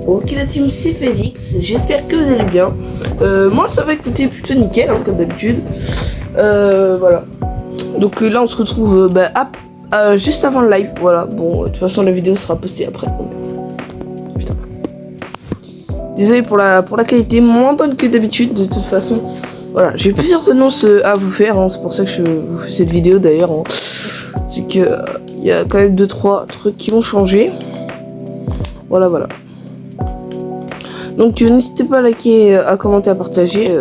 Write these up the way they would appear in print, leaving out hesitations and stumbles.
Ok la team, c'est FaZeX, j'espère que vous allez bien. Moi ça va écouter plutôt nickel, hein, comme d'habitude. Voilà. Donc là on se retrouve juste avant le live, voilà. Bon, de toute façon la vidéo sera postée après. Putain. Désolé pour la qualité, moins bonne que d'habitude de toute façon. Voilà, j'ai plusieurs annonces à vous faire, hein, c'est pour ça que je vous fais cette vidéo d'ailleurs. Hein. C'est que il y a quand même 2-3 trucs qui vont changer. Voilà. Donc n'hésitez pas à liker, à commenter, à partager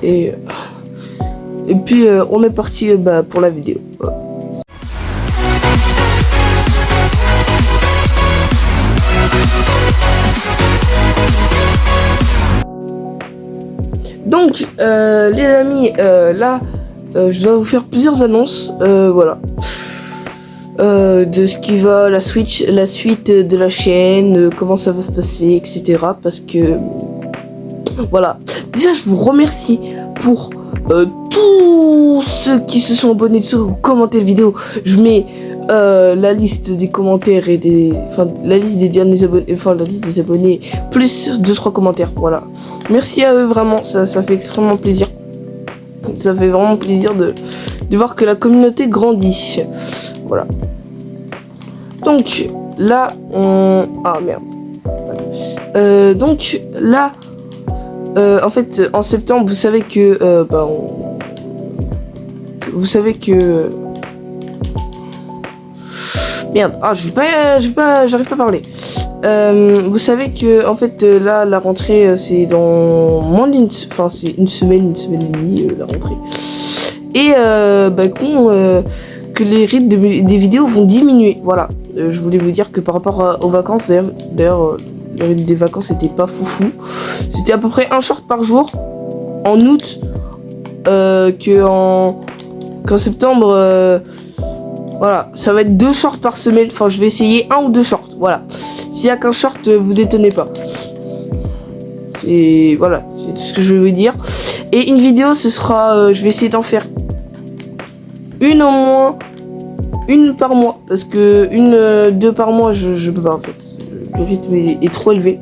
et puis on est parti pour la vidéo. Voilà. Donc les amis, là je dois vous faire plusieurs annonces, voilà. De ce qui va, la suite de la chaîne, comment ça va se passer, etc. Parce que voilà. Déjà, je vous remercie pour tous ceux qui se sont abonnés, ceux qui ont commenté la vidéo. Je mets la liste des commentaires et la liste des derniers abonnés, la liste des abonnés plus 2-3 commentaires. Voilà. Merci à eux, vraiment. Ça fait extrêmement plaisir. Ça fait vraiment plaisir de voir que la communauté grandit. Voilà. Donc là donc là en fait en septembre vous savez que j'arrive pas à parler. Vous savez que en fait là la rentrée c'est dans moins c'est une semaine et demie la rentrée. Et que les rythmes des vidéos vont diminuer. Voilà. Je voulais vous dire que par rapport aux vacances, d'ailleurs le rythme des vacances était pas foufou. C'était à peu près un short par jour en août, qu'en septembre. Voilà, ça va être 2 shorts par semaine. Enfin, je vais essayer 1 ou 2 shorts. Voilà. S'il y a qu'un short, vous étonnez pas. Et voilà, c'est tout ce que je vais vous dire. Et une vidéo, ce sera, je vais essayer d'en faire une au moins, une par mois, parce que 2 par mois, je peux pas en fait. Le rythme est trop élevé.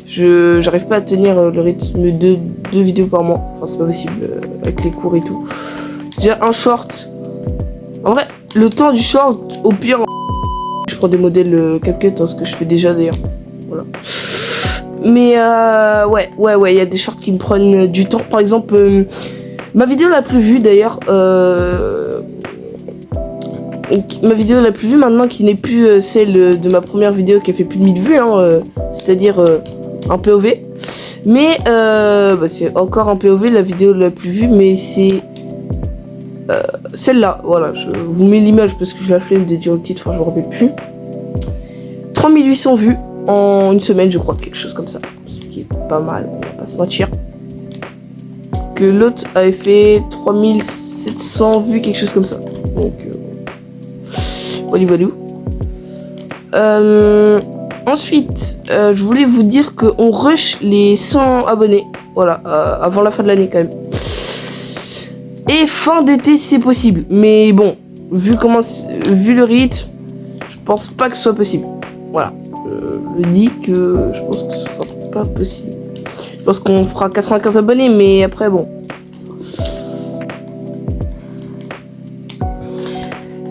J'arrive pas à tenir le rythme de 2 vidéos par mois. Enfin, c'est pas possible avec les cours et tout. Déjà un short. En vrai, le temps du short, au pire, je prends des modèles CapCut, ce que je fais déjà d'ailleurs. Voilà. Mais ouais, il y a des shorts qui me prennent du temps. Par exemple, ma vidéo la plus vue d'ailleurs, ma vidéo la plus vue maintenant qui n'est plus celle de ma première vidéo qui a fait plus de 1000 vues, hein, c'est-à-dire un POV. Mais c'est encore un POV la vidéo la plus vue, mais c'est celle-là. Voilà, je vous mets l'image parce que j'ai la flemme de dire le titre, enfin je me rappelle plus. 3800 vues en une semaine, je crois, quelque chose comme ça. Ce qui est pas mal, on va pas se mentir. Que l'autre avait fait 3700 vues, quelque chose comme ça. Donc, voilà. Ensuite, je voulais vous dire qu'on rush les 100 abonnés. Voilà, avant la fin de l'année quand même. Et fin d'été si c'est possible. Mais bon, vu le rythme, je pense pas que ce soit possible. Voilà. Je dis que je pense que ce sera pas possible. Je pense qu'on fera 95 abonnés, mais après bon.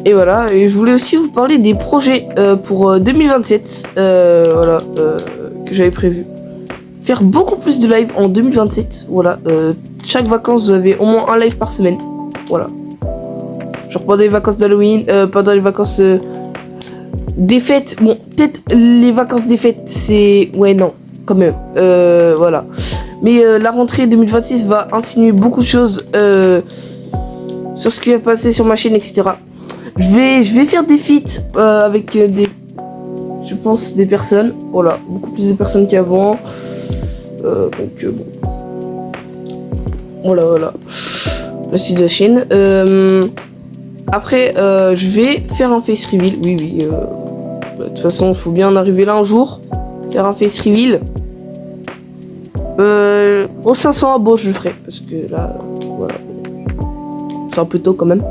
Et voilà, et je voulais aussi vous parler des projets pour 2027, voilà, que j'avais prévu. Faire beaucoup plus de live en 2027, voilà. Chaque vacances, vous avez au moins un live par semaine, voilà. Genre pendant les vacances d'Halloween, pendant les vacances des fêtes, bon, peut-être les vacances des fêtes, c'est... Ouais, non, quand même, voilà. Mais la rentrée 2026 va insinuer beaucoup de choses sur ce qui va passer sur ma chaîne, etc. Je vais faire des feats avec je pense, des personnes. Voilà, beaucoup plus de personnes qu'avant. Donc, bon. Voilà. Le site de la chaîne. Après, je vais faire un face reveal. Oui. De toute façon, il faut bien en arriver là un jour. Faire un face reveal. Aux 500 abos, je le ferai. Parce que là, voilà. C'est un peu tôt quand même.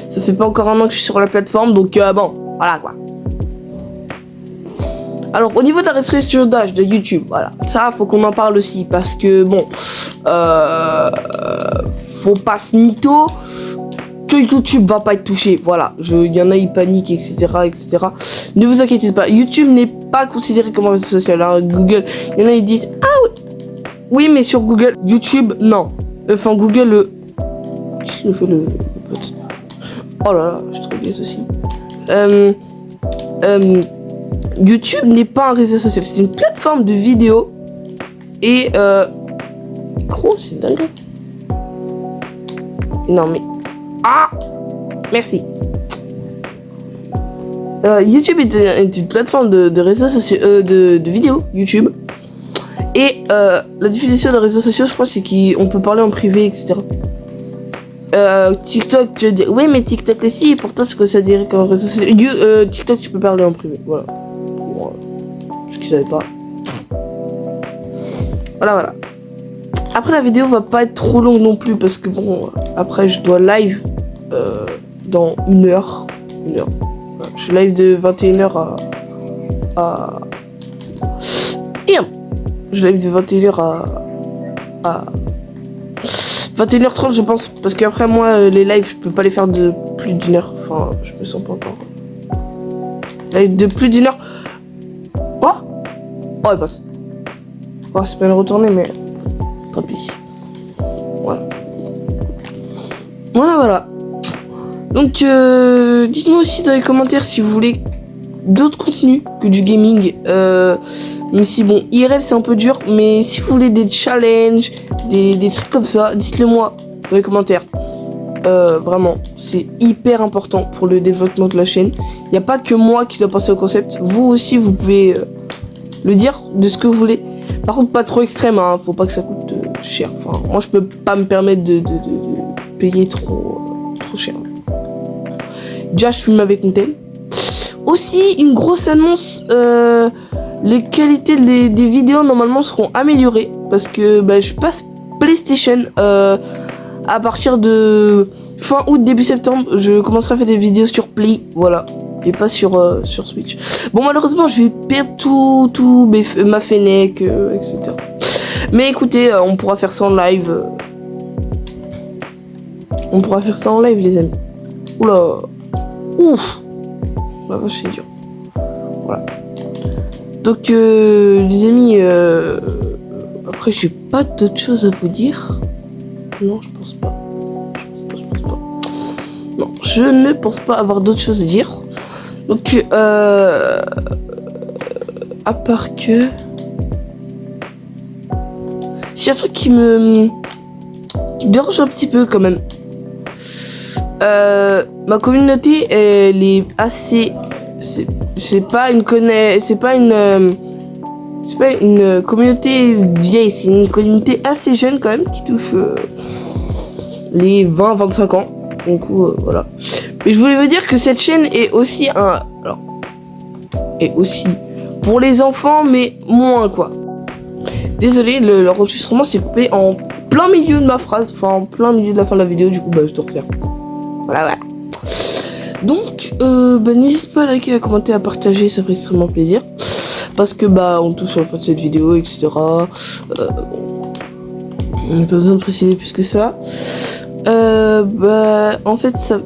Ça fait pas encore un an que je suis sur la plateforme. Donc, bon, voilà quoi. Alors, au niveau de la restriction d'âge de YouTube, voilà, ça, faut qu'on en parle aussi, parce que, bon, faut pas se mytho, que YouTube va pas être touché, voilà, il y en a, ils paniquent, etc., etc. Ne vous inquiétez pas, YouTube n'est pas considéré comme un réseau social, hein. Google, il y en a, ils disent, ah oui, mais sur Google, YouTube, non. Enfin, Google, qu'est-ce qu'il nous fait le pote? Oh là là, je suis trop gaze aussi. YouTube n'est pas un réseau social, c'est une plateforme de vidéo. Et gros, c'est dingue. Non mais... Ah, merci. YouTube est une plateforme de réseaux sociaux, de vidéos YouTube. Et la définition de réseaux sociaux, je crois, c'est qu'on peut parler en privé, etc. TikTok, tu veux dire, oui, mais TikTok aussi, et pourtant, c'est que ça dirait qu'un réseau social. TikTok, tu peux parler en privé, voilà. Je ne savais pas. Voilà. Après, la vidéo va pas être trop longue non plus, parce que bon, après, je dois live dans 1 heure. 1 heure. Voilà. Je suis live de 21h à... Merde. Je live de 21h à 21h30 je pense, parce qu'après moi les lives je peux pas les faire de plus d'1 heure, enfin je me sens pas encore. Live de plus d'1 heure. Oh elle passe. Oh c'est pas une retournée mais tant pis. Voilà. Donc dites-moi aussi dans les commentaires si vous voulez d'autres contenus que du gaming. Même si bon, IRL c'est un peu dur, mais si vous voulez des challenges, des trucs comme ça, dites-le moi dans les commentaires. Vraiment, c'est hyper important pour le développement de la chaîne. Il n'y a pas que moi qui dois penser au concept. Vous aussi, vous pouvez le dire de ce que vous voulez. Par contre, pas trop extrême, hein, faut pas que ça coûte cher. Enfin, moi je peux pas me permettre de payer trop cher. Déjà, je filme avec mon tel. Aussi, une grosse annonce. Les qualités des vidéos normalement seront améliorées parce que je passe PlayStation à partir de fin août début septembre. Je commencerai à faire des vidéos sur Play, voilà, et pas sur Switch. Bon, malheureusement je vais perdre tout ma Fennec, etc. Mais écoutez, on pourra faire ça en live. On pourra faire ça en live, les amis. Oula, ouf, la vache, c'est dur. Voilà. Donc les amis, après j'ai pas d'autre chose à vous dire. Non, je pense pas. Non, je ne pense pas avoir d'autres choses à dire. Donc à part que c'est un truc qui me dérange un petit peu quand même. Ma communauté elle est assez... C'est pas une communauté vieille, c'est une communauté assez jeune quand même qui touche les 20-25 ans. Donc voilà. Mais je voulais vous dire que cette chaîne est aussi pour les enfants, mais moins quoi. Désolé, l'enregistrement s'est coupé en plein milieu de ma phrase, enfin en plein milieu de la fin de la vidéo, du coup je dois refaire. Voilà. Donc, n'hésite pas à liker, à commenter, à partager, ça ferait extrêmement plaisir. Parce que, on touche à la fin de cette vidéo, etc. On n'a pas besoin de préciser plus que ça. En fait, ça...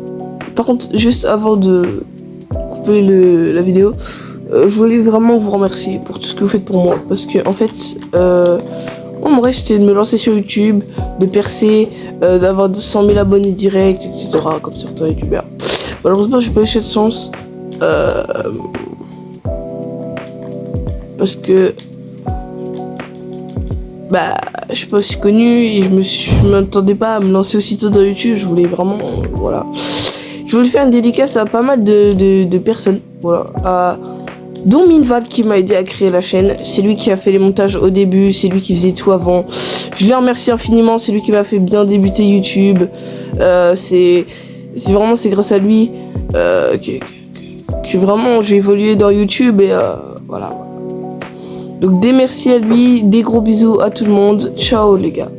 Par contre, juste avant de couper la vidéo, je voulais vraiment vous remercier pour tout ce que vous faites pour moi. Parce que, en fait, mon rêve, c'était de me lancer sur YouTube, de percer, d'avoir 200 000 abonnés directs, etc. Comme certains youtubeurs. Malheureusement, j'ai pas eu cette chance. Parce que je suis pas aussi connue et je m'attendais pas à me lancer aussitôt dans YouTube. Je voulais vraiment voilà. Je voulais faire une dédicace à pas mal de personnes, voilà, dont Minval qui m'a aidé à créer la chaîne. C'est lui qui a fait les montages au début, c'est lui qui faisait tout avant. Je le remercie infiniment, c'est lui qui m'a fait bien débuter YouTube. C'est grâce à lui que vraiment j'ai évolué dans YouTube et voilà. Donc des merci à lui, des gros bisous à tout le monde. Ciao les gars.